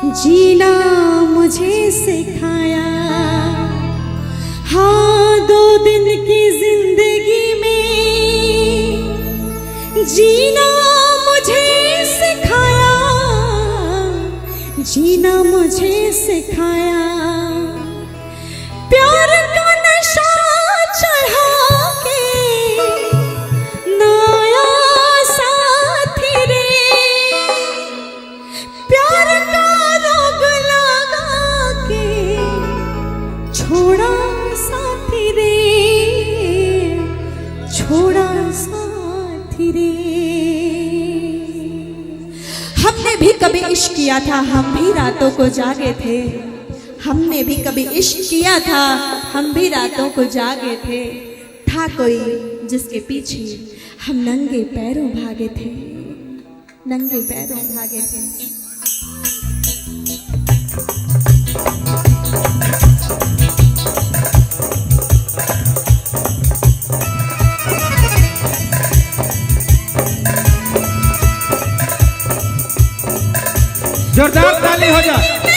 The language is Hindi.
जीना मुझे सिखाया। हाँ 2 दिन की जिंदगी में जीना मुझे सिखाया, जीना मुझे सिखाया। प्यार का नशा चढ़ा के नया साथी रे, प्यार का रोग लगा के छोड़ा साथी रे, छोड़ा साथी रे। हमने भी कभी इश्क किया था, हम भी रातों को जागे थे। हमने भी कभी इश्क किया था, हम भी रातों को जागे थे। था कोई जिसके पीछे हम नंगे पैरों भागे थे, नंगे पैरों भागे थे। जोरदार ताली हो जाए।